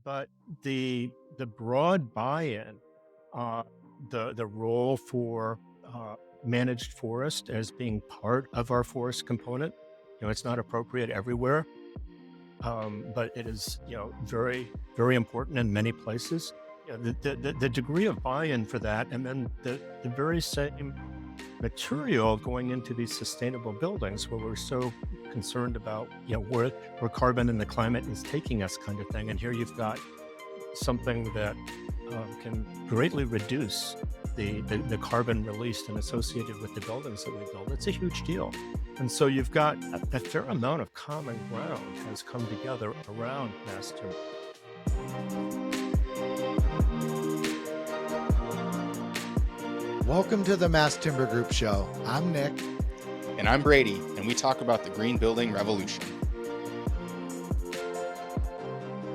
but the broad buy-in, uh, the role for managed forest as being part of our forest component, it's not appropriate everywhere, but it is very very important in many places. The degree of buy-in for that, and then the very same material going into these sustainable buildings where we're so concerned about where carbon and the climate is taking us kind of thing, and here you've got something that can greatly reduce the carbon released and associated with the buildings that we build. It's a huge deal. And so you've got a fair amount of common ground has come together around mass timber. Welcome to the Mass Timber Group Show. I'm Nick. And I'm Brady, and we talk about the green building revolution.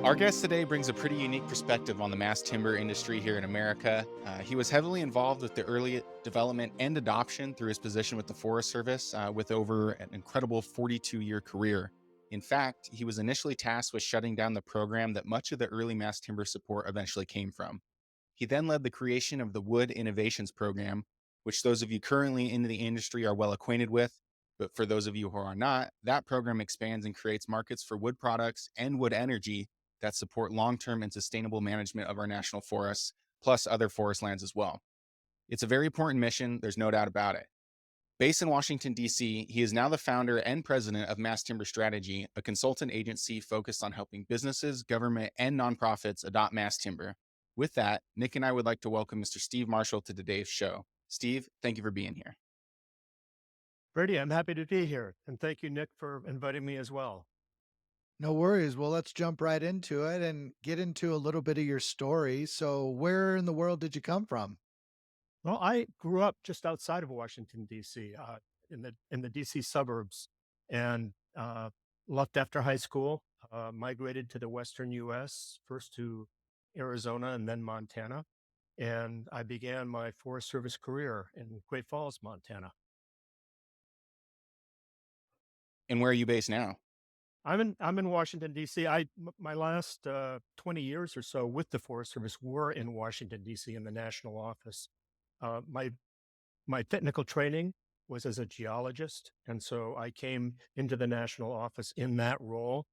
Our guest today brings a pretty unique perspective on the mass timber industry here in America. He was heavily involved with the early development and adoption through his position with the Forest Service, with over an incredible 42-year career. In fact, he was initially tasked with shutting down the program that much of the early mass timber support eventually came from. He then led the creation of the Wood Innovations Program, which those of you currently in the industry are well acquainted with. But for those of you who are not, that program expands and creates markets for wood products and wood energy that support long-term and sustainable management of our national forests, plus other forest lands as well. It's a very important mission, there's no doubt about it. Based in Washington, D.C., he is now the founder and president of Mass Timber Strategy, a consultant agency focused on helping businesses, government, and nonprofits adopt mass timber. With that, Nick and I would like to welcome Mr. Steve Marshall to today's show. Steve, thank you for being here. Brady, I'm happy to be here. And thank you, Nick, for inviting me as well. No worries. Well, let's jump right into it and get into a little bit of your story. So, where in the world did you come from? Well, I grew up just outside of Washington, D.C., in the D.C. suburbs, and left after high school, migrated to the Western U.S., first to Arizona and then Montana. And I began my Forest Service career in Great Falls, Montana. And where are you based now? I'm in Washington, D.C. My last 20 years or so with the Forest Service were in Washington, D.C. in the national office. My technical training was as a geologist, and so I came into the national office in that role.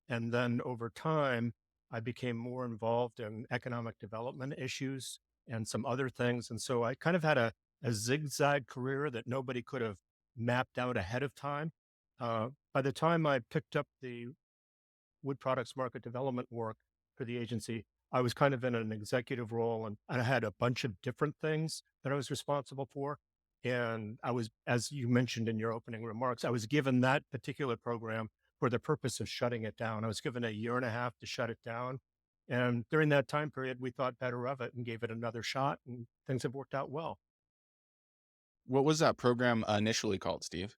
And then over time, I became more involved in economic development issues and some other things. And so I kind of had a zigzag career that nobody could have mapped out ahead of time. By the time I picked up the wood products market development work for the agency, I was kind of in an executive role, and I had a bunch of different things that I was responsible for. And I was, as you mentioned in your opening remarks, I was given that particular program for the purpose of shutting it down. I was given a year and a half to shut it down. And during that time period, we thought better of it and gave it another shot, and things have worked out well. What was that program initially called, Steve?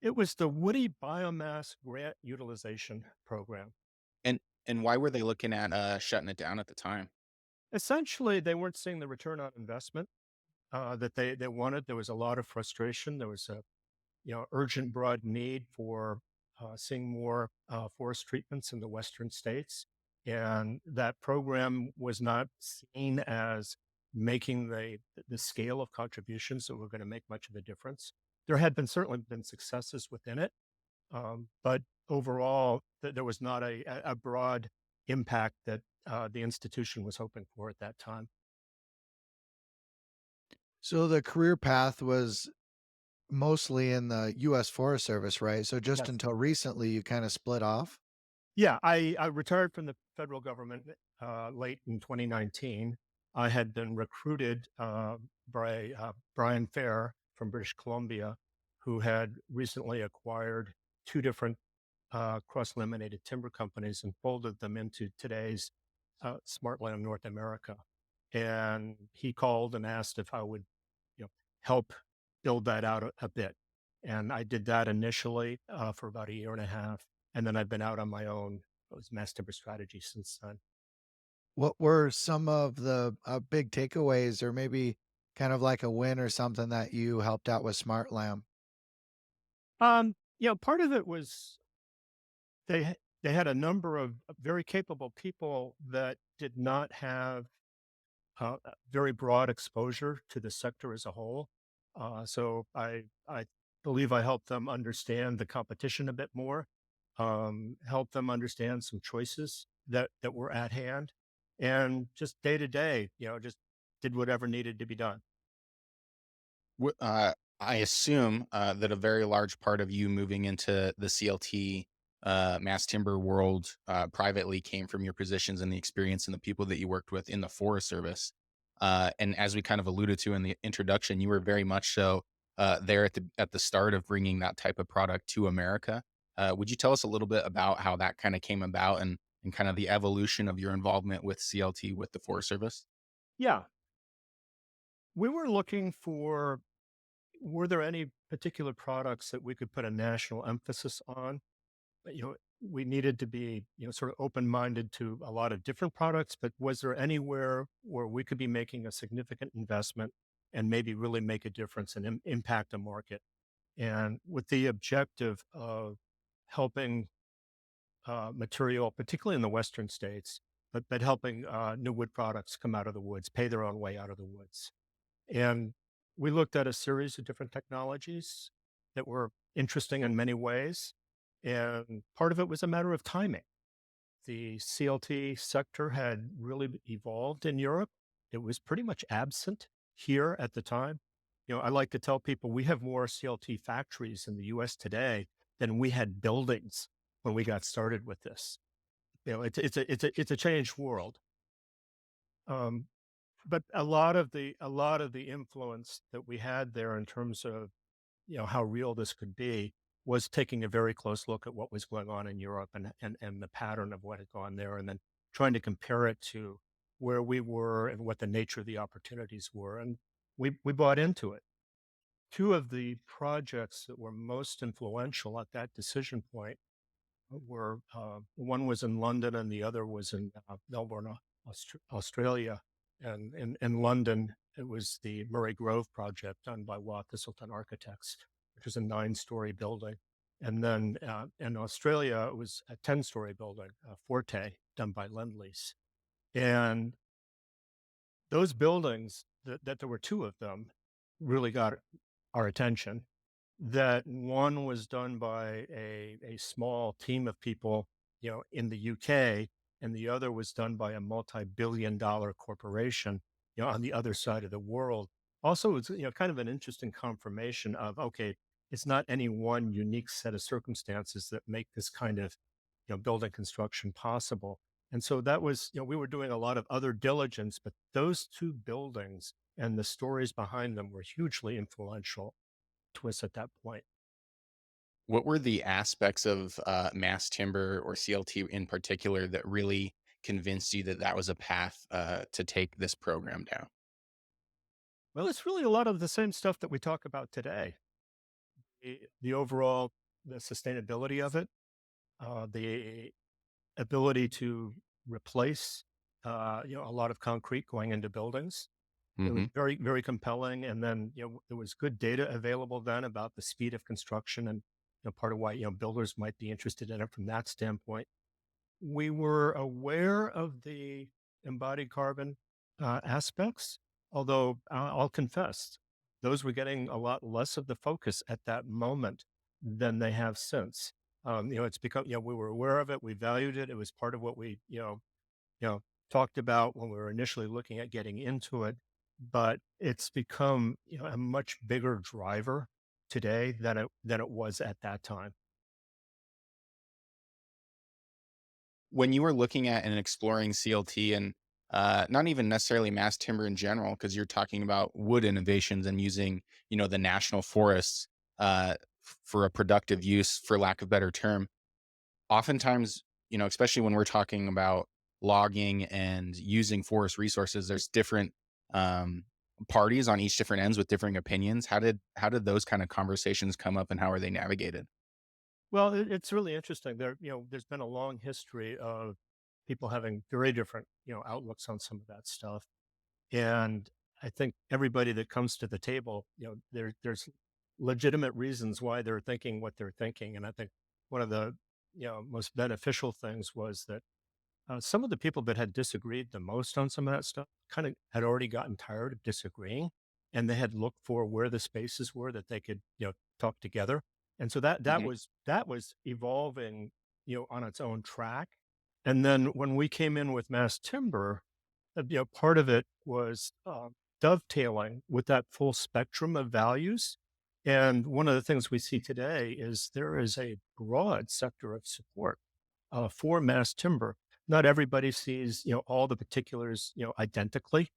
It was the Woody Biomass Grant Utilization Program. And and why were they looking at shutting it down at the time? Essentially, they weren't seeing the return on investment that they wanted. There was a lot of frustration. There was a urgent, broad need for seeing more forest treatments in the western states, and that program was not seen as making the scale of contributions that were going to make much of a difference. There had been certainly been successes within it, but overall, there was not a broad impact that the institution was hoping for at that time. So, the career path was mostly in the U.S. Forest Service, right? So, just Yes. until recently, you kind of split off. Yeah, I retired from the federal government late in 2019. I had been recruited by Brian Fair from British Columbia, who had recently acquired two different cross-laminated timber companies and folded them into today's Smartland North America. And he called and asked if I would, help build that out a bit. And I did that initially for about a year and a half. And then I've been out on my own. It was Mass Timber Strategy since then. What were some of the big takeaways, or maybe kind of like a win or something that you helped out with Smart Lamb? Part of it was they they had a number of very capable people that did not have very broad exposure to the sector as a whole. So I believe I helped them understand the competition a bit more, help them understand some choices that were at hand, and just day to day, just did whatever needed to be done. I assume that a very large part of you moving into the CLT mass timber world privately came from your positions and the experience and the people that you worked with in the Forest Service. And as we kind of alluded to in the introduction, you were very much so there at the start of bringing that type of product to America. Would you tell us a little bit about how that kind of came about and kind of the evolution of your involvement with CLT with the Forest Service? Yeah, we were looking for, were there any particular products that we could put a national emphasis on? We needed to be, sort of open-minded to a lot of different products, but was there anywhere where we could be making a significant investment and maybe really make a difference and impact a market? And with the objective of helping material, particularly in the Western states, but helping new wood products come out of the woods, pay their own way out of the woods. And we looked at a series of different technologies that were interesting in many ways. And part of it was a matter of timing. The CLT sector had really evolved in Europe. It was pretty much absent here at the time. I like to tell people we have more CLT factories in the US today than we had buildings when we got started with this. It's a changed world. Um, but a lot of the influence that we had there in terms of how real this could be was taking a very close look at what was going on in Europe and the pattern of what had gone there, and then trying to compare it to where we were and what the nature of the opportunities were, and we bought into it. Two of the projects that were most influential at that decision point were one was in London and the other was in Melbourne, Australia. And in London, it was the Murray Grove project done by Watt Thistleton Architects, which was a 9-story building. And then in Australia, it was a 10-story building, Forte, done by Lend-Lease. And those buildings, that there were two of them, really got our attention. That one was done by a small team of people, in the UK, and the other was done by a multi-billion-dollar corporation, on the other side of the world. Also, it's kind of an interesting confirmation of, okay, it's not any one unique set of circumstances that make this kind of building construction possible. And so that was, we were doing a lot of other diligence, but those two buildings and the stories behind them were hugely influential to us at that point. What were the aspects of mass timber or CLT in particular that really convinced you that that was a path to take this program down? Well, it's really a lot of the same stuff that we talk about today. The overall, the sustainability of it, the ability to replace, a lot of concrete going into buildings. It was Hmm. very, very compelling. And then, there was good data available then about the speed of construction and, part of why, builders might be interested in it from that standpoint. We were aware of the embodied carbon aspects, although I'll confess, those were getting a lot less of the focus at that moment than they have since. It's because, we were aware of it, we valued it, it was part of what we, you know, talked about when we were initially looking at getting into it, but it's become, a much bigger driver today than it was at that time. When you were looking at and exploring CLT and not even necessarily mass timber in general, because you're talking about wood innovations and using, the national forests for a productive use, for lack of better term, oftentimes, especially when we're talking about logging and using forest resources, there's different um, parties on each different ends with differing opinions. How did those kind of conversations come up, and how are they navigated? Well, it's really interesting. There's been a long history of people having very different, outlooks on some of that stuff. And I think everybody that comes to the table, there's legitimate reasons why they're thinking what they're thinking. And I think one of the most beneficial things was that some of the people that had disagreed the most on some of that stuff kind of had already gotten tired of disagreeing, and they had looked for where the spaces were that they could, talk together. And so Hmm. that was evolving, on its own track. And then when we came in with mass timber, part of it was dovetailing with that full spectrum of values. And one of the things we see today is there is a broad sector of support for mass timber. Not everybody sees, all the particulars, identically.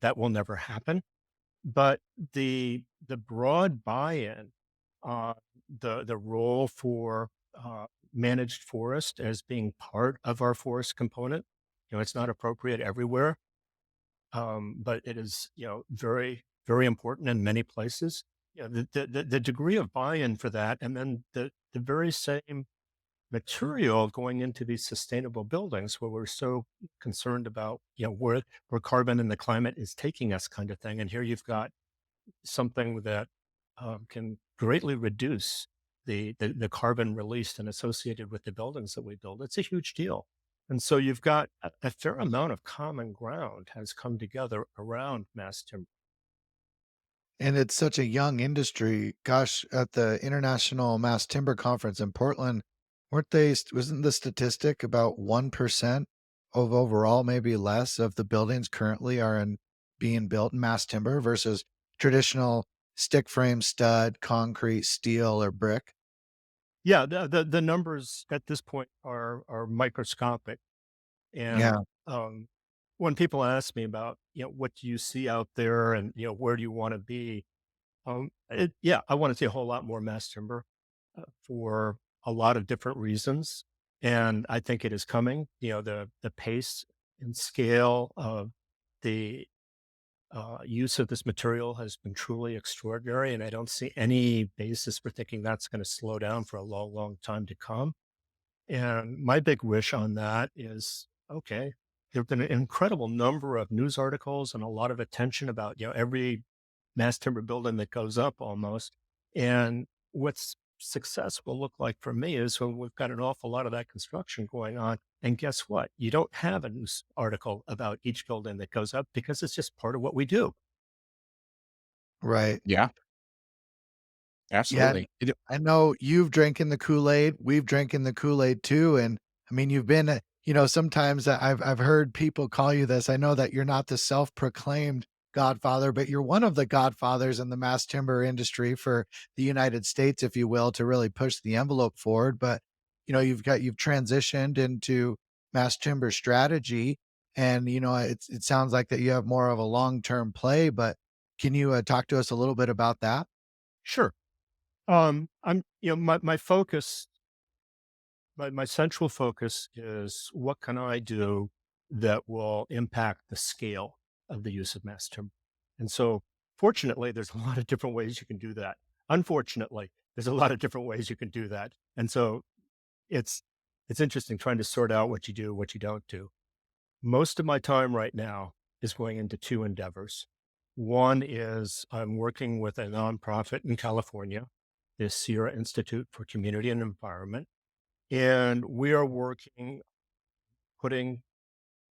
That will never happen. But the broad buy-in, uh, the role for managed forest as being part of our forest component, it's not appropriate everywhere, but it is, very, very important in many places. The degree of buy-in for that, and then the very same material going into these sustainable buildings where we're so concerned about, where carbon and the climate is taking us kind of thing. And here you've got something that can greatly reduce the carbon released and associated with the buildings that we build. It's a huge deal. And so you've got a fair amount of common ground has come together around mass timber. And it's such a young industry. Gosh, at the International Mass Timber Conference in Portland, weren't they wasn't the statistic about 1% of overall, maybe less, of the buildings currently are in being built in mass timber versus traditional stick frame, stud, concrete, steel, or brick? Yeah, the numbers at this point are microscopic. And Yeah, um, when people ask me about, what do you see out there and, where do you want to be? Yeah, I want to see a whole lot more mass timber for a lot of different reasons. And I think it is coming, the pace and scale of the use of this material has been truly extraordinary. And I don't see any basis for thinking that's going to slow down for a long, long time to come. And my big wish on that is, okay, there have been an incredible number of news articles and a lot of attention about, every mass timber building that goes up almost. And what's success will look like for me is when we've got an awful lot of that construction going on. And guess what? You don't have a news article about each building that goes up because it's just part of what we do. right. Yeah, Yeah, absolutely. I know you've drinking the Kool-Aid, we've drinking the Kool-Aid too, and I mean, you've been, sometimes I've heard people call you this. I know that you're not the self-proclaimed godfather, but you're one of the godfathers in the mass timber industry for the United States, if you will, to really push the envelope forward. But, you've transitioned into mass timber strategy, and, it sounds like that you have more of a long-term play, but can you, talk to us a little bit about that? Sure. I'm, my focus, my central focus is what can I do that will impact the scale of the use of mass timber? And so, fortunately, there's a lot of different ways you can do that. Unfortunately, there's a lot of different ways you can do that. And so it's it's interesting trying to sort out what you do, what you don't do. Most of my time right now is going into two endeavors. One is I'm working with a nonprofit in California, the Sierra Institute for Community and Environment, and we are working, putting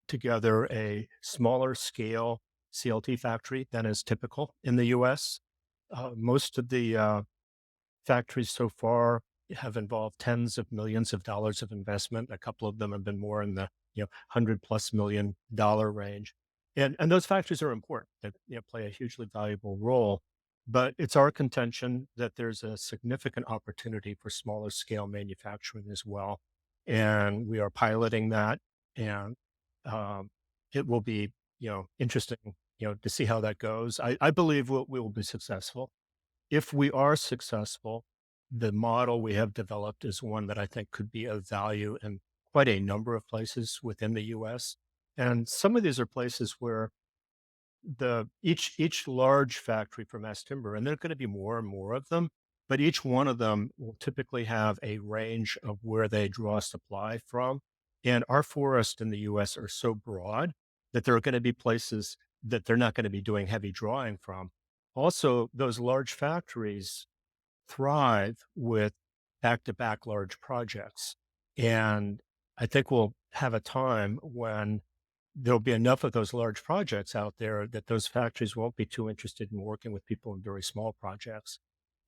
together a smaller scale CLT factory than is typical in the US. Most of the factories so far have involved tens of millions of dollars of investment. A couple of them have been more in the 100+ million dollar range, and those factories are important. That play a hugely valuable role. But it's our contention that there's a significant opportunity for smaller scale manufacturing as well, and we are piloting that. And um, it will be interesting to see how that goes. I believe we will be successful. If we are successful, the model we have developed is one that I think could be of value in quite a number of places within the US. And some of these are places where the each large factory for mass timber, and there are going to be more and more of them, but each one of them will typically have a range of where they draw supply from. And our forests in the US are so broad that there are going to be places that they're not going to be doing heavy drawing from. Also, those large factories thrive with back to back large projects. And I think we'll have a time when there'll be enough of those large projects out there that those factories won't be too interested in working with people in very small projects.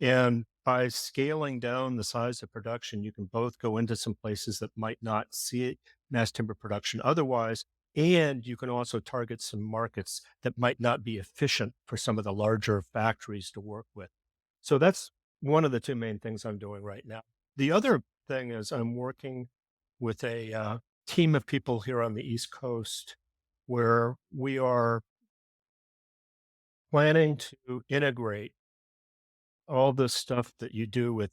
And by scaling down the size of production, you can both go into some places that might not see mass timber production otherwise, and you can also target some markets that might not be efficient for some of the larger factories to work with. So that's one of the two main things I'm doing right now. The other thing is I'm working with a team of people here on the East Coast where we are planning to integrate all the stuff that you do with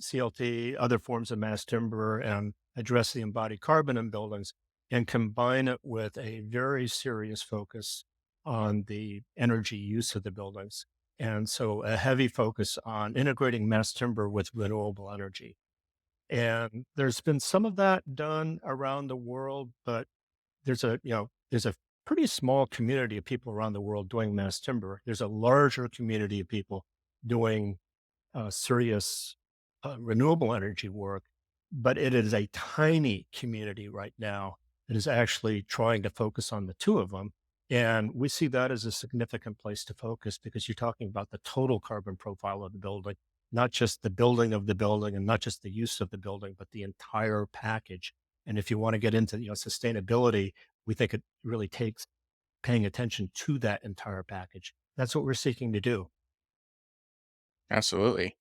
CLT, other forms of mass timber, and address the embodied carbon in buildings and combine it with a very serious focus on the energy use of the buildings. And so a heavy focus on integrating mass timber with renewable energy. And there's been some of that done around the world, but there's a pretty small community of people around the world doing mass timber. There's a larger community of people doing serious renewable energy work, but it is a tiny community right now that is actually trying to focus on the two of them. And we see that as a significant place to focus because you're talking about the total carbon profile of the building, not just the building of the building and not just the use of the building, but the entire package. And if you want to get into sustainability, we think it really takes paying attention to that entire package. That's what we're seeking to do. Absolutely.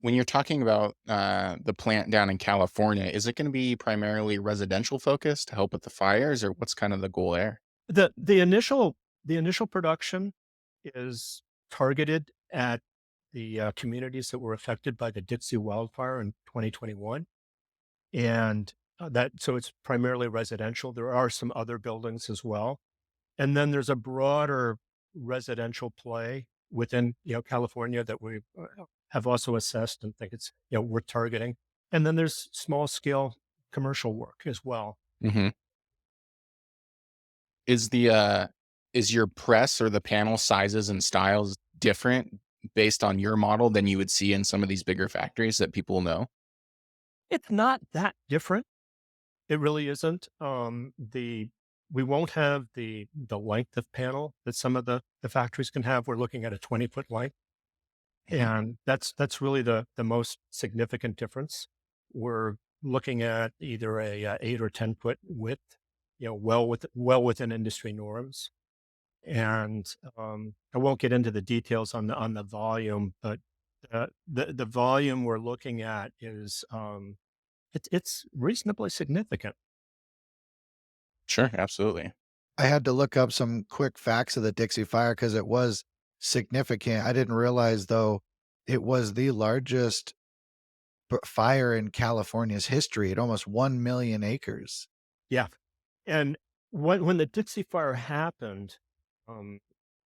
When you're talking about the plant down in California, is it going to be primarily residential focused to help with the fires, or what's kind of the goal there? The initial production is targeted at the communities that were affected by the Dixie wildfire in 2021, and that so it's primarily residential. There are some other buildings as well, and then there's a broader residential play within California that we have also assessed and think it's worth targeting. And then there's small scale commercial work as well. Hmm. Is the is your press or the panel sizes and styles different based on your model than you would see in some of these bigger factories that people know? It's not that different. It really isn't. The We won't have the length of panel that some of the factories can have. We're looking at a 20-foot length, Mhm. and that's really the most significant difference. We're looking at either a 8 or 10 foot width, well within industry norms. And I won't get into the details on the volume, but the volume we're looking at is it's reasonably significant. Sure, absolutely. I had to look up some quick facts of the Dixie Fire because it was significant. I didn't realize, though, it was the largest fire in California's history at almost 1,000,000 acres. Yeah. And when the Dixie Fire happened, um,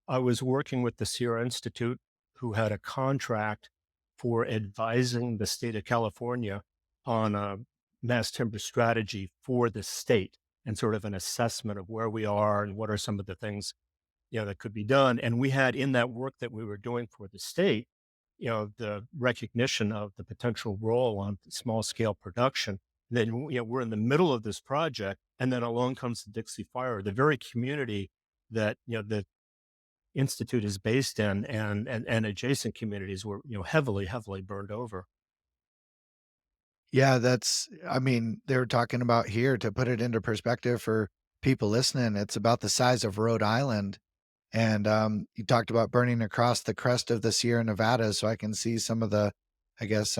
I was working with the Sierra Institute, who had a contract for advising the state of California on a mass timber strategy for the state and sort of an assessment of where we are and what are some of the things that could be done. And we had in that work that we were doing for the state, the recognition of the potential role on small scale production. Then, we're in the middle of this project, and then along comes the Dixie Fire, the very community that, the institute is based in, and adjacent communities were, heavily, heavily burned over. Yeah, that's I mean, they were talking about here to put it into perspective for people listening, it's about the size of Rhode Island. And, you talked about burning across the crest of the Sierra Nevada, so I can see some of the, I guess,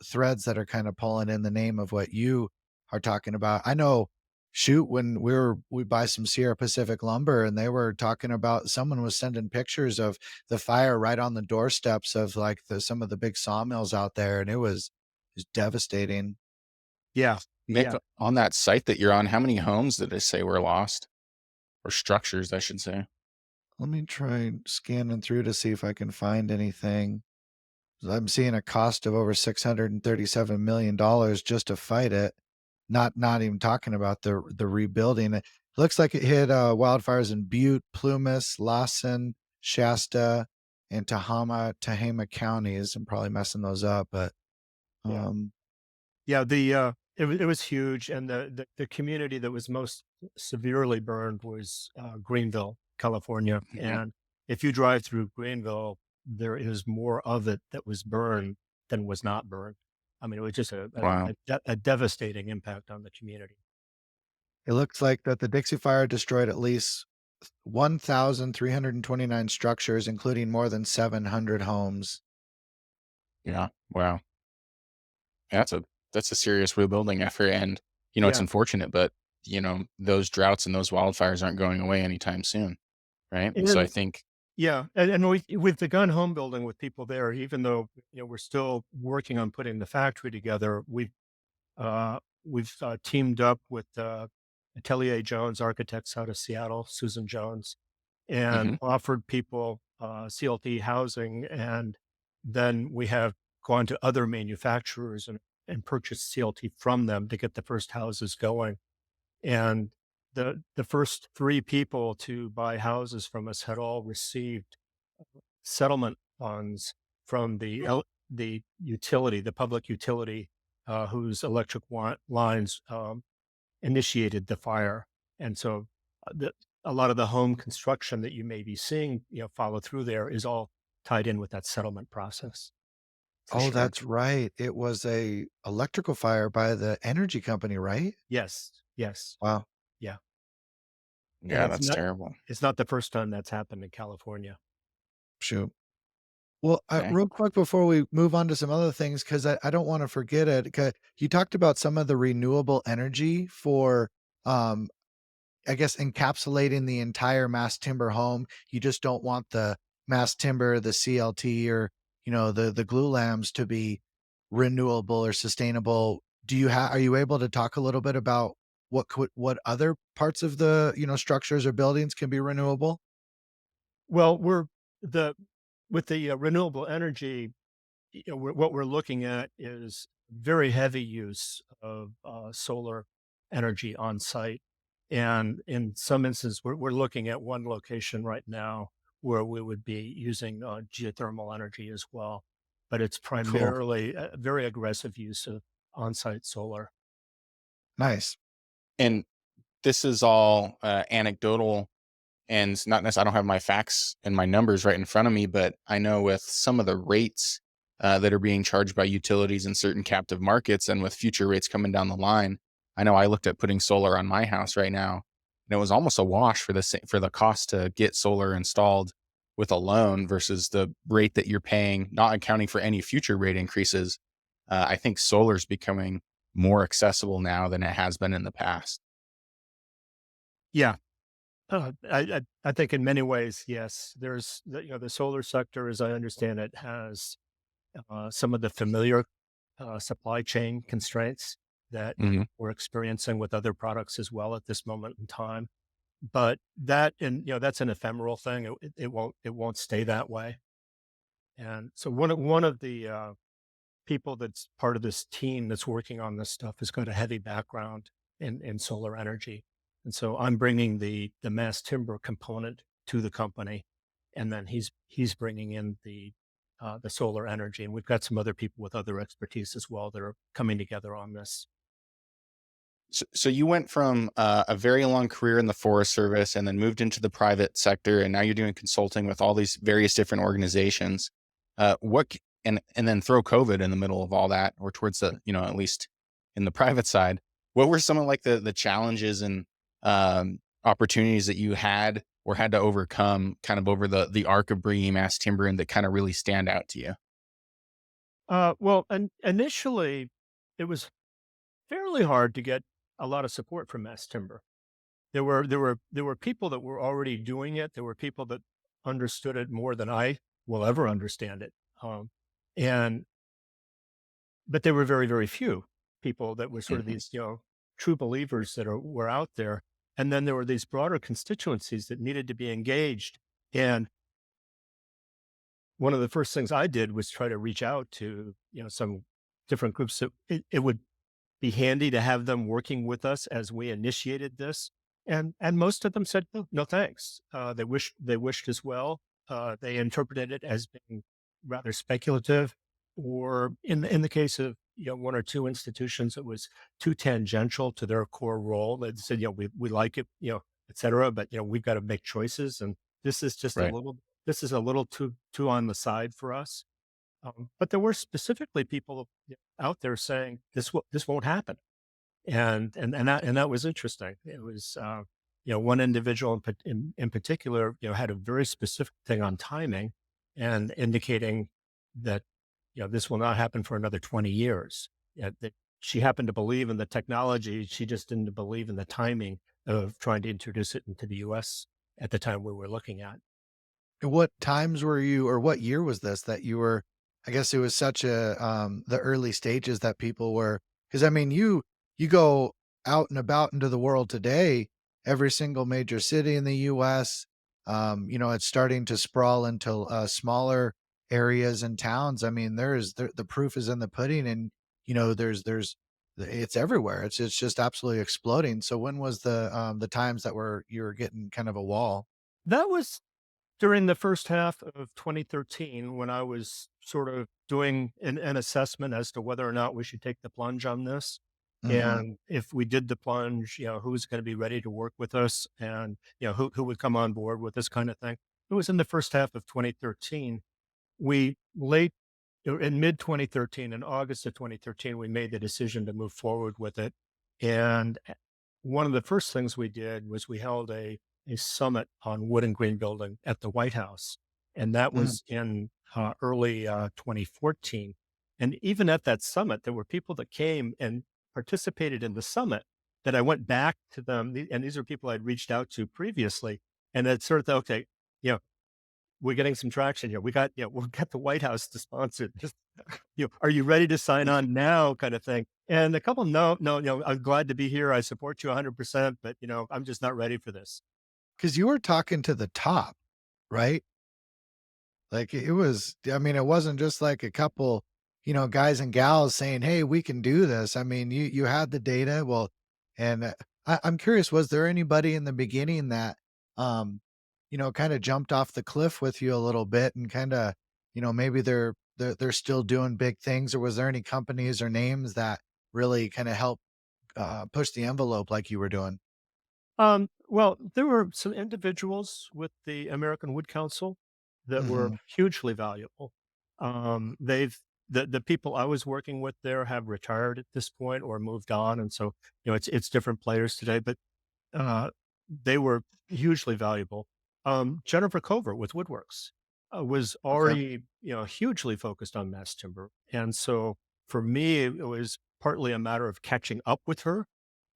threads that are kinda pulling in the name of what you are talking about. I know, shoot, when we buy some Sierra Pacific lumber, and they were talking about someone was sending pictures of the fire right on the doorsteps of, like, some of the big sawmills out there, and it was devastating. Yeah. Nick, Yeah. on that site that you're on, how many homes did they say were lost? Or structures, I should say. Let me try scanning through to see if I can find anything. I'm seeing a cost of over $637 million just to fight it. Not even talking about the rebuilding. It looks like it hit wildfires in Butte, Plumas, Lawson, Shasta, and Tehama counties. I'm probably messing those up, but Yeah. um Yeah. it was huge, and the community that was most severely burned was, Greenville, California, Mhm. and if you drive through Greenville, there is more of it that was burned than was not burned. I mean, it was just Wow. a devastating impact on the community. It looks like that the Dixie Fire destroyed at least 1,329 structures, including more than 700 homes. Yeah. Wow. That's a serious rebuilding effort, and it's Yeah, unfortunate, but those droughts and those wildfires aren't going away anytime soon, right? So I and think. yeah, and with the gun home building with people there, even though, we're still working on putting the factory together, we've teamed up with, Atelier Jones Architects out of Seattle, Susan Jones, and Mhm. offered people, CLT housing, and then we have gone to other manufacturers and purchased CLT from them to get the first houses going, and the first 3 people to buy houses from us had all received settlement funds from the utility, the public utility, whose electric lines, initiated the fire. And so, a lot of the home construction that you may be seeing, follow through there is all tied in with that settlement process, for Oh, sure. that's right. It was a electrical fire by the energy company, right? Yes, yes, Wow. yeah, and Yeah, that's terrible. it's not the first time that's happened in California. Shoot. Well, Okay. real quick before we move on to some other things, because I don't want to forget it. 'Cause you talked about some of the renewable energy for, um, I guess, encapsulating the entire mass timber home. You just don't want the mass timber, the CLT, or the glue lams to be renewable or sustainable. Are you able to talk a little bit about what other parts of the structures or buildings can be renewable? Well, the with the, renewable energy, what we're looking at is very heavy use of, solar energy on site. And in some instances, we're looking at one location right now where we would be using, geothermal energy as well. But it's Cool. primarily a very aggressive use of on-site solar. Nice. And this is all anecdotal and not necessarily. I don't have my facts and my numbers right in front of me, but I know with some of the rates that are being charged by utilities in certain captive markets, and with future rates coming down the line, I know I looked at putting solar on my house right now, and it was almost a wash for for the cost to get solar installed with a loan versus the rate that you're paying, not accounting for any future rate increases. I think solar is becoming more accessible now than it has been in the past. Yeah. I think in many ways, yes. The solar sector, as I understand it, has, some of the familiar, supply chain constraints that Hmm. we're experiencing with other products as well at this moment in time. But that's an ephemeral thing. It won't stay that way. And so one of the, people that's part of this team that's working on this stuff has got a heavy background in solar energy. And so I'm bringing the mass timber component to the company, and then he's bringing in the solar energy. And we've got some other people with other expertise as well that are coming together on this. So you went from a very long career in the Forest Service and then moved into the private sector, and now you're doing consulting with all these various different organizations. And then throw COVID in the middle of all that, or towards the at least in the private side. What were some of like the challenges and opportunities that you had or had to overcome, kind of over the arc of bringing mass timber in, that kind of really stand out to you? Well, and initially, it was fairly hard to get a lot of support from mass timber. There were people that were already doing it. There were people that understood it more than I will ever understand it. And but there were very, very few people that were sort of Hmm. these, true believers that were out there. And then there were these broader constituencies that needed to be engaged. And one of the first things I did was try to reach out to, some different groups that it would be handy to have them working with us as we initiated this. And most of them said, "No, no thanks." They wished as well. They interpreted it as being rather speculative, or in the case of one or two institutions that was too tangential to their core role. That said, we like it, et cetera, but we've got to make choices, and this is just Right. this is a little too on the side for us. But there were specifically people out there saying this won't happen, and that was interesting. It was one individual in particular had a very specific thing on timing, and indicating that this will not happen for another 20 years. That she happened to believe in the technology, she just didn't believe in the timing of trying to introduce it into the U.S. at the time we were looking at. What times were you or what year was this that you were I guess it was such a, the early stages that people were, because I mean, you go out and about into the world today, every single major city in the US, it's starting to sprawl into, smaller areas and towns. I mean, the proof is in the pudding and, there's it's everywhere. It's just absolutely exploding. So when was the times that you were getting kind of a wall? That was during the first half of 2013, when I was sort of doing an assessment as to whether or not we should take the plunge on this. Mhm. And if we did the plunge, who's going to be ready to work with us, and, who would come on board with this kind of thing. It was in the first half of 2013. We late In mid 2013, in August of 2013, we made the decision to move forward with it. And one of the first things we did was we held a summit on wood and green building at the White House. And that Mm. was in early 2014. And even at that summit, there were people that came and participated in the summit that I went back to them. And these are people I'd reached out to previously. And it sort of thought, okay, you know, we're getting some traction here. We'll get the White House to sponsor this. Are you ready to sign on now, kind of thing? And a couple, no, no, I'm glad to be here. I support you 100%, but I'm just not ready for this. 'Cause you were talking to the top, right? Like, it was I mean, it wasn't just like a couple, guys and gals saying, "Hey, we can do this." I mean, you had the data, well, and, I'm curious, was there anybody in the beginning that, kinda jumped off the cliff with you a little bit and kinda, maybe they're still doing big things, or was there any companies or names that really kinda helped, push the envelope like you were doing? Well, there were some individuals with the American Wood Council that were Mhm. hugely valuable. They've the people I was working with there have retired at this point or moved on, and so it's different players today. But uh, they were hugely valuable. Jennifer Covert with Woodworks was Okay. already hugely focused on mass timber, and so for me it was partly a matter of catching up with her.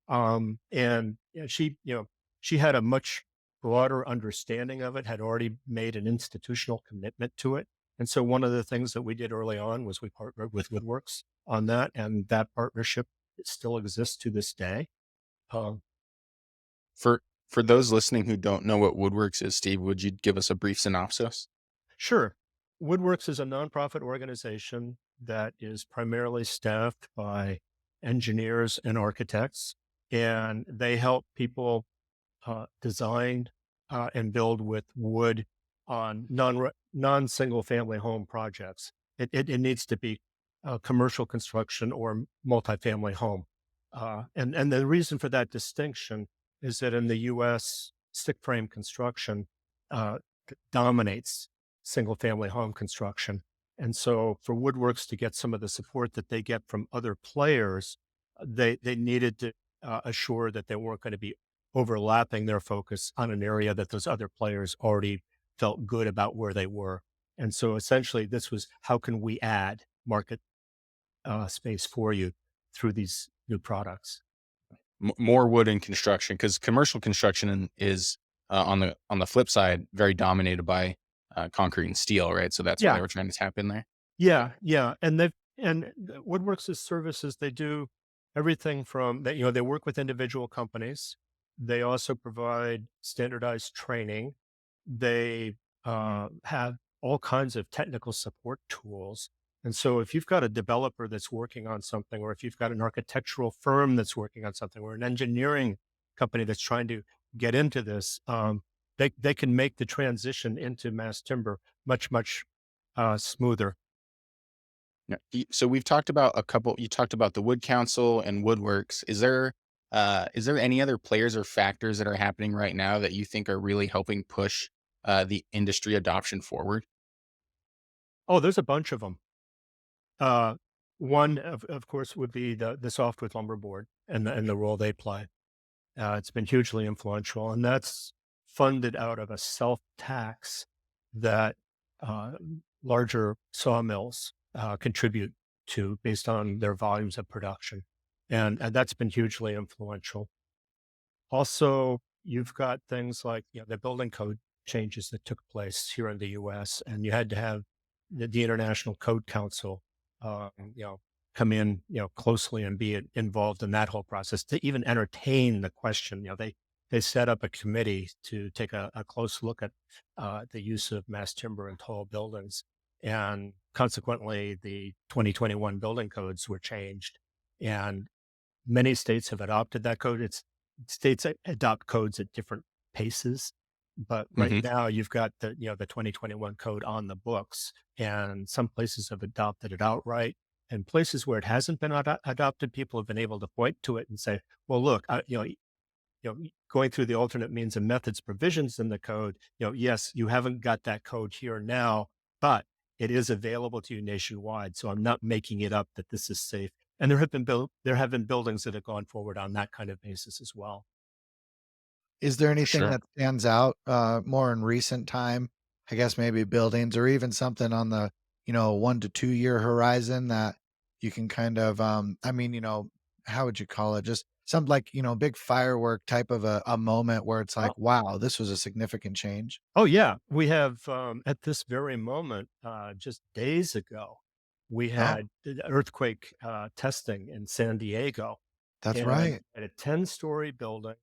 And she had a much broader understanding of it, had already made an institutional commitment to it. And so one of the things that we did early on was we partnered with Woodworks on that, and that partnership still exists to this day. Um, For those listening who don't know what Woodworks is, Steve, would you give us a brief synopsis? Sure. Woodworks is a nonprofit organization that is primarily staffed by engineers and architects, and they help people design and build with wood on non single family home projects. It needs to be commercial construction or multifamily home. And the reason for that distinction is that in the U.S., stick frame construction uh, dominates single family home construction. And so for Woodworks to get some of the support that they get from other players, they needed to assure that they weren't going to be overlapping their focus on an area that those other players already felt good about where they were. And so essentially, this was how can we add market space for you through these new products? More wood in construction, because commercial construction is on the flip side very dominated by concrete and steel, right? So that's where they Yeah, were trying to tap in there. yeah, and Woodworks' services, they do everything from that. They work with individual companies. They also provide standardized training. They have all kinds of technical support tools. And so if you've got a developer that's working on something, or if you've got an architectural firm that's working on something, or an engineering company that's trying to get into this, they can make the transition into mass timber much, much smoother. Yeah. So we've talked about a couple. You talked about the Wood Council and Woodworks. Is there any other players or factors that are happening right now that you think are really helping push the industry adoption forward? Oh, there's a bunch of them. Uh, one of course would be the softwood lumber board and the role they play. It's been hugely influential, and that's funded out of a self tax that uh, larger sawmills contribute to based on their volumes of production, and that's been hugely influential. Also, you've got things like, the building code changes that took place here in the US, and you had to have the International Code Council, you know, come in, closely and be involved in that whole process to even entertain the question. They set up a committee to take a close look at the use of mass timber in tall buildings. And consequently, the 2021 building codes were changed. And many states have adopted that code. It's states adopt codes at different paces, but right Hmm. now you've got the 2021 code on the books, and some places have adopted it outright. And places where it hasn't been adopted, people have been able to point to it and say, "Well, look, going through the alternate means and methods provisions in the code, yes, you haven't got that code here now, but it is available to you nationwide. So I'm not making it up that this is safe." And there have been buildings that have gone forward on that kind of basis as well. Is there For anything sure. that stands out, more in recent time? I guess maybe buildings or even something on the, 1 to 2-year horizon that you can kind of, I mean, how would you call it? Just some like, big firework type of a moment where it's like, "Wow, this was a significant change." Oh, yeah. We have, at this very moment, just days ago, we Oh, had the earthquake testing in San Diego, that's and right. at a 10-story building,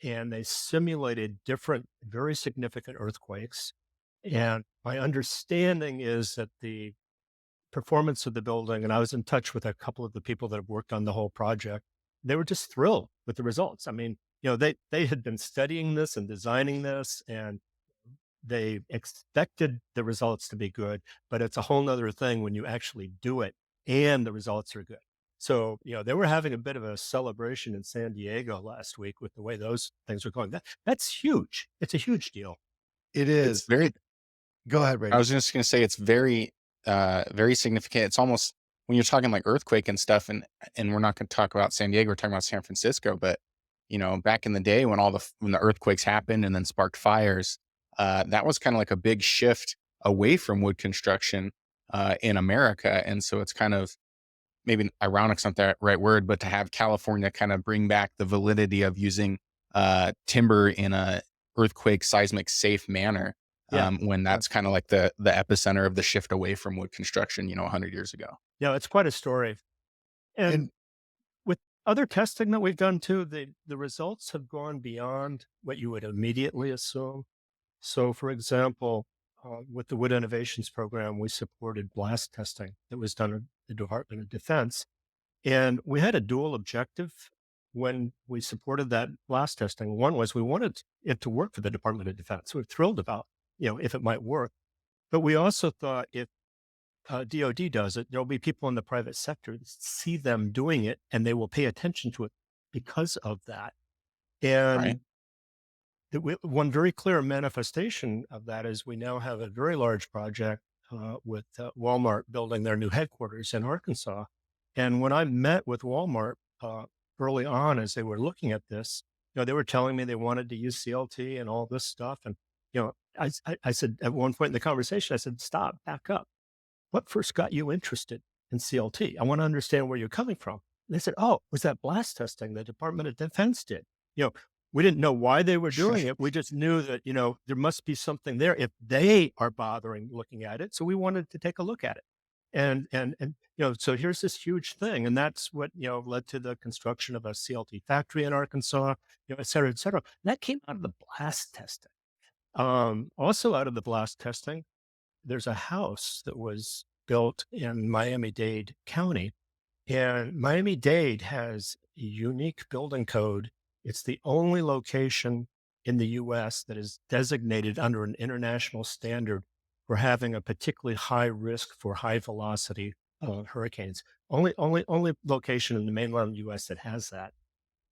and they simulated different, very significant earthquakes. And my understanding is that the performance of the building, and I was in touch with a couple of the people that have worked on the whole project, they were just thrilled with the results. I mean, they had been studying this and designing this, and they expected the results to be good, but it's a whole nother thing when you actually do it and the results are good. So, they were having a bit of a celebration in San Diego last week with the way those things are going. That's huge. It's a huge deal. It It's is. very Go ahead, I Brady. was just gonna say it's very, very significant. It's almost when you're talking like earthquake and stuff, and we're not gonna talk about San Diego, we're talking about San Francisco, but back in the day when when the earthquakes happened and then sparked fires, that was kind of like a big shift away from wood construction in America. And so it's kind of maybe ironic's not the right word, but to have California kind of bring back the validity of using timber in a earthquake seismic safe manner, Yeah. when Yeah. that's kind of like the epicenter of the shift away from wood construction, 100 years ago. Yeah. It's quite a story. And And with other testing that we've done too, the results have gone beyond what you would immediately assume. So, for example, with the Wood Innovations Program, we supported blast testing that was done at the Department of Defense. And we had a dual objective when we supported that blast testing. One was we wanted it to work for the Department of Defense. We are thrilled about, if it might work. But we also thought if DoD does it, there'll be people in the private sector that see them doing it and they will pay attention to it because of that. Right. And one very clear manifestation of that is we now have a very large project with Walmart building their new headquarters in Arkansas. And when I met with Walmart early on as they were looking at this, they were telling me they wanted to use CLT and all this stuff. And, I said at one point in the conversation, I said, "Stop, back up. What first got you interested in CLT? I want to understand where you're coming from." And they said, "Oh, it was that blast testing the Department of Defense did." You know, we didn't know why they were doing it. We just knew that, there must be something there if they are bothering looking at it. So we wanted to take a look at it. And so here's this huge thing. And that's what, led to the construction of a CLT factory in Arkansas, et cetera, et cetera. And that came out of the blast testing. Also out of the blast testing, there's a house that was built in Miami-Dade County, and Miami-Dade has a unique building code. It's the only location in the US that is designated under an international standard for having a particularly high risk for high velocity hurricanes. Only location in the mainland U.S. that has that.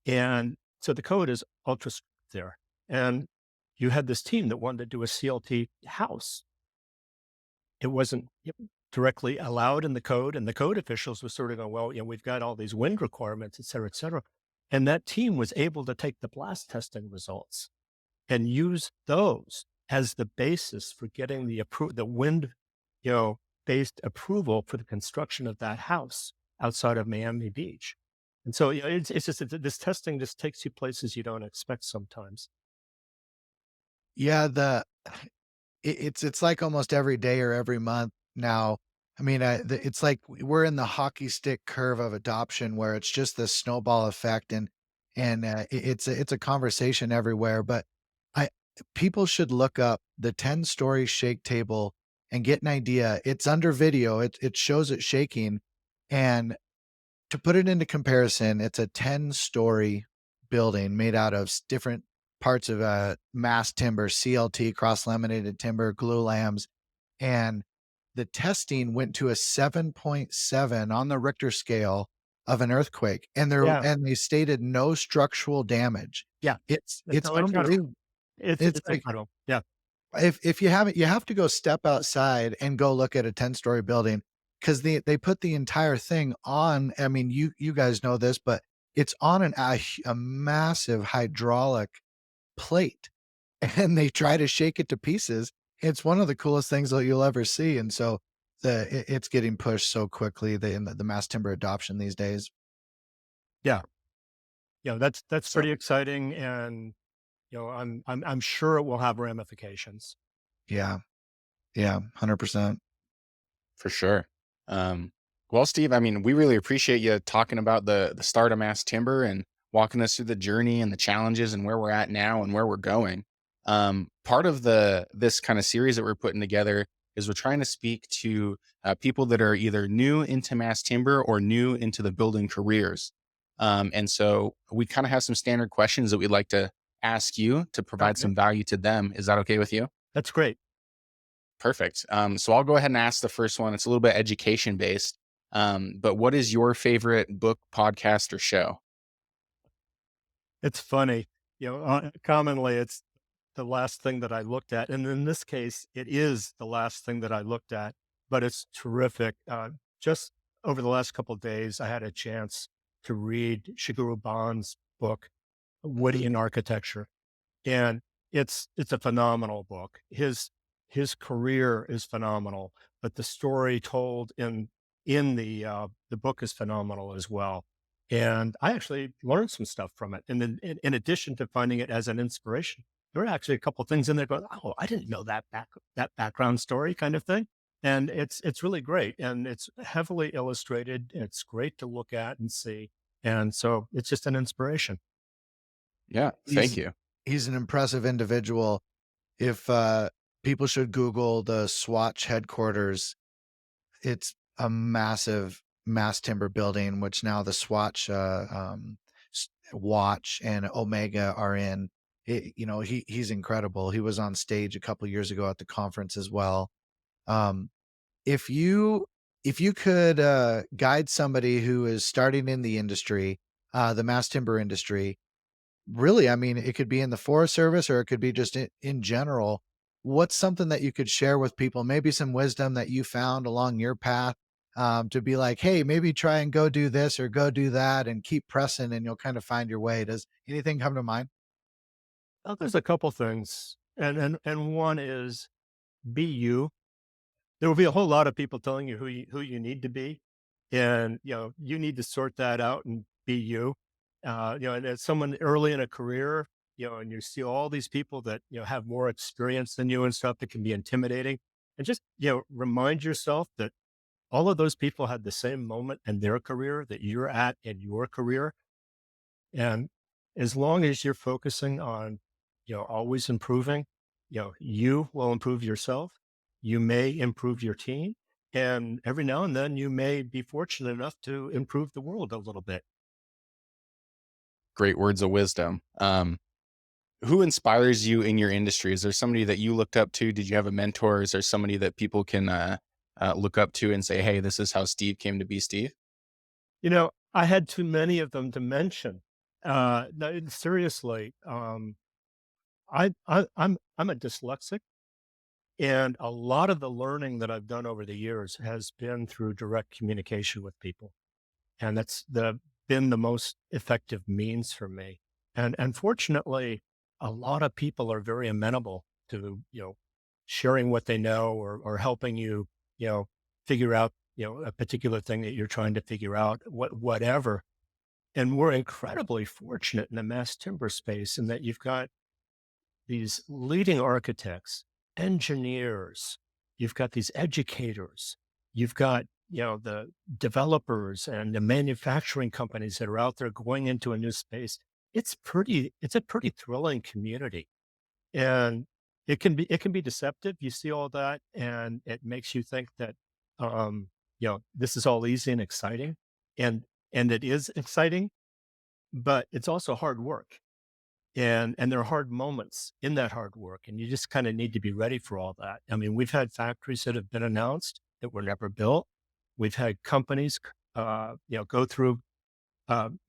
And so the code is ultra strict there. And you had this team that wanted to do a CLT house. It wasn't directly allowed in the code, and the code officials were sort of going, well, we've got all these wind requirements, et cetera, et cetera. And that team was able to take the blast testing results and use those as the basis for getting the wind, you know, based approval for the construction of that house outside of Miami Beach. And so, it's just that this testing just takes you places you don't expect sometimes. Yeah, it's like almost every day or every month now. I mean, it's like we're in the hockey stick curve of adoption where it's just this snowball effect, and it's a conversation everywhere. But I people should look up the 10-story shake table and get an idea. It's under video. It shows it shaking, and to put it into comparison, it's a 10-story building made out of different parts of mass timber, CLT, cross-laminated timber, glue lambs, and the testing went to a 7.7 on the Richter scale of an earthquake, Yeah. and they stated no structural damage. Yeah. It's No, incredible. unbelievable. It's It's like incredible. Yeah. if you haven't, you have to go step outside and go look at a 10-story building because they put the entire thing on. I mean, you guys know this, but it's on a massive hydraulic plate, and they try to shake it to pieces. It's one of the coolest things that you'll ever see, and so it's getting pushed so quickly, the mass timber adoption these days. Yeah. That's So pretty exciting. And, I'm sure it will have ramifications. yeah, yeah, 100%. For sure. Um, well, Steve, I mean, we really appreciate you talking about the start of mass timber and walking us through the journey and the challenges and where we're at now and where we're going. Part of the this kind of series that we're putting together is we're trying to speak to people that are either new into mass timber or new into the building careers. And so we kind of have some standard questions that we'd like to ask you to provide Okay. some value to them. Is that okay with you? That's great. Perfect. So I'll go ahead and ask the first one. It's a little bit education based. But what is your favorite book, podcast, or show? It's funny. Commonly it's the last thing that I looked at. And in this case, it is the last thing that I looked at, but it's terrific. Just over the last couple of days, I had a chance to read Shigeru Ban's book, Woody in Architecture. And it's a phenomenal book. His career is phenomenal, but the story told in the book is phenomenal as well. And I actually learned some stuff from it. And then in addition to finding it as an inspiration, there were actually a couple of things in there going, oh, I didn't know that background story kind of thing. And it's really great. And it's heavily illustrated. It's great to look at and see. And so it's just an inspiration. Yeah, thank He's you. he's an impressive individual. If, people should Google the Swatch headquarters, it's a massive mass timber building, which now the Swatch, watch and Omega are in. He's incredible. He was on stage a couple years ago at the conference as well. Um, if you if you could, guide somebody who is starting in the industry, the mass timber industry, really, I mean, it could be in the Forest Service or it could be just in general. What's something that you could share with people? Maybe some wisdom that you found along your path, to be like, hey, maybe try and go do this or go do that and keep pressing and you'll kind of find your way. Does anything come to mind? Oh, there's a couple things, and one is be you. There will be a whole lot of people telling you who you need to be, and you need to sort that out and be you. And as someone early in a career, and you see all these people that have more experience than you and stuff, it can be intimidating. And just remind yourself that all of those people had the same moment in their career that you're at in your career, and as long as you're focusing on, always improving, you will improve yourself. You may improve your team. And every now and then you may be fortunate enough to improve the world a little bit. Great words of wisdom. Who inspires you in your industry? Is there somebody that you looked up to? Did you have a mentor? Is there somebody that people can look up to and say, "Hey, this is how Steve came to be Steve"? I had too many of them to mention. No, seriously, I'm a dyslexic, and a lot of the learning that I've done over the years has been through direct communication with people, and that's been the most effective means for me. And fortunately, a lot of people are very amenable to sharing what they know, or helping you you know figure out a particular thing that you're trying to figure out, whatever. And we're incredibly fortunate in the mass timber space in that you've got these leading architects, engineers, you've got these educators, you've got, the developers and the manufacturing companies that are out there going into a new space. It's a pretty thrilling community. And it can be deceptive. You see all that and it makes you think that this is all easy and exciting. And it is exciting, but it's also hard work, and there are hard moments in that hard work, and you just kind of need to be ready for all that. I mean, we've had factories that have been announced that were never built. We've had companies go through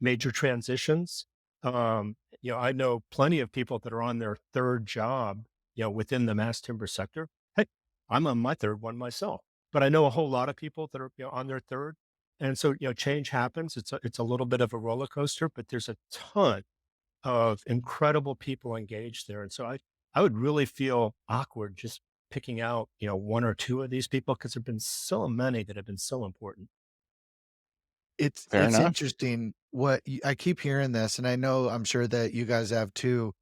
major transitions. I know plenty of people that are on their third job within the mass timber sector. Hey, I'm on my third one myself, but I know a whole lot of people that are on their third. And so change happens. It's a little bit of a roller coaster, but there's a ton of incredible people engaged there. And so I would really feel awkward just picking out, one or two of these people, because there've been so many that have been so important. Fair It's enough. interesting what I keep hearing this, and I know I'm sure that you guys have too.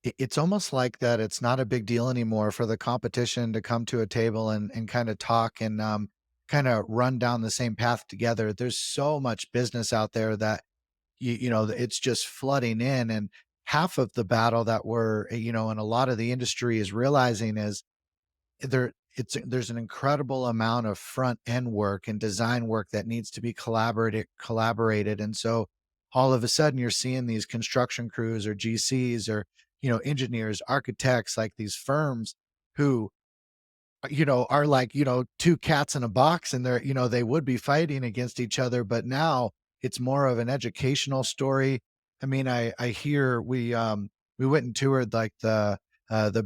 It's almost like that it's not a big deal anymore for the competition to come to a table and kind of talk and kind of run down the same path together. There's so much business out there that it's just flooding in, and half of the battle that and a lot of the industry is realizing is there's an incredible amount of front end work and design work that needs to be collaborated. And so all of a sudden you're seeing these construction crews or GCs or engineers, architects, like these firms who are like, two cats in a box, and they would be fighting against each other, but now it's more of an educational story. I mean, I hear we went and toured like the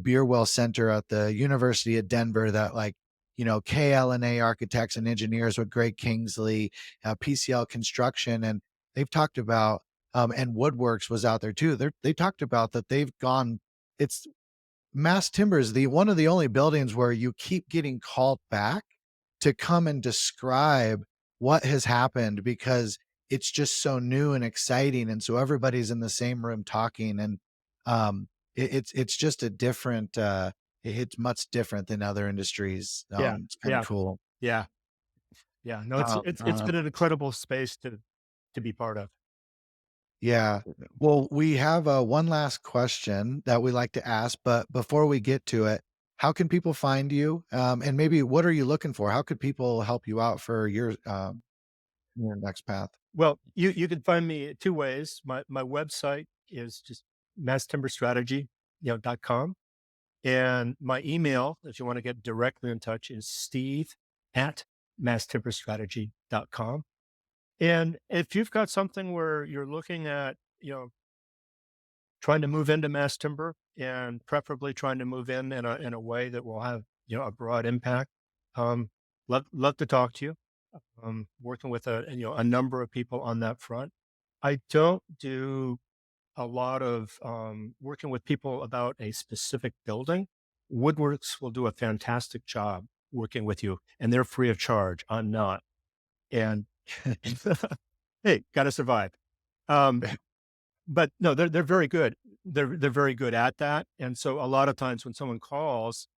Beer Well Center at the University of Denver, that like, KLNA architects and engineers with Greg Kingsley, PCL Construction, and they've talked about and Woodworks was out there too. They talked about that they've gone. It's Mass Timber is the one of the only buildings where you keep getting called back to come and describe what has happened, because it's just so new and exciting, and so everybody's in the same room talking, and, it's just a different, it's much different than other industries, Yeah. it's kinda Yeah. cool. Yeah. Yeah. No, it's Um, it's it's uh been an incredible space to be part of. Yeah. Well, we have, one last question that we like to ask, but before we get to it, how can people find you? And maybe what are you looking for? How could people help you out for your next path? Well, you can find me two ways. My website is just masstimberstrategy, .com. And my email, if you want to get directly in touch, is steve@masstimberstrategy.com. And if you've got something where you're looking at, trying to move into mass timber, and preferably trying to move in a way that will have, a broad impact, um, love to talk to you. Working with a number of people on that front. I don't do a lot of working with people about a specific building. Woodworks will do a fantastic job working with you, and they're free of charge. I'm not. And hey, got to survive. Um, but no, they're very good. They're very good at that. And so a lot of times when someone calls,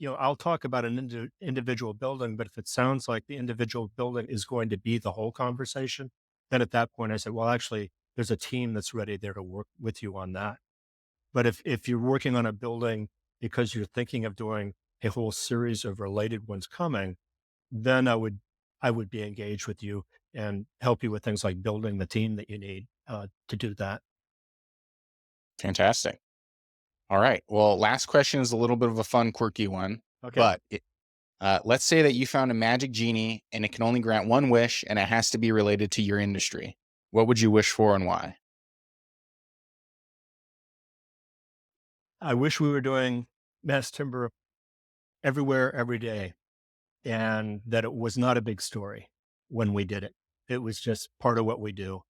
I'll talk about an individual building, but if it sounds like the individual building is going to be the whole conversation, then at that point I say, well, actually, there's a team that's ready there to work with you on that. But if you're working on a building because you're thinking of doing a whole series of related ones coming, then I would be engaged with you and help you with things like building the team that you need to do that. Fantastic. All right. Well, last question is a little bit of a fun, quirky one, Okay. but Let's say that you found a magic genie and it can only grant one wish and it has to be related to your industry. What would you wish for and why? I wish we were doing mass timber everywhere, every day, and that it was not a big story when we did it. It was just part of what we do.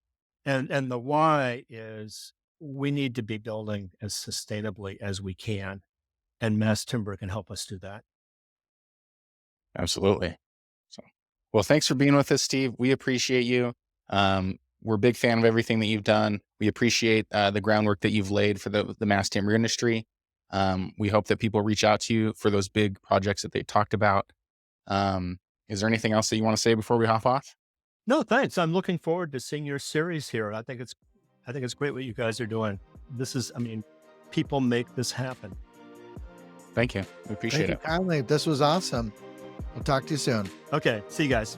And the why is we need to be building as sustainably as we can, and mass timber can help us do that. Absolutely. So, well, thanks for being with us, Steve. We appreciate you. We're a big fan of everything that you've done. We appreciate the groundwork that you've laid for the mass timber industry. We hope that people reach out to you for those big projects that they talked about. Is there anything else that you want to say before we hop off? No, thanks. I'm looking forward to seeing your series here. I think it's great what you guys are doing. This is, I mean, people make this happen. Thank you. We Thank appreciate you it. kindly. This was awesome. We'll talk to you soon. Okay, see you guys.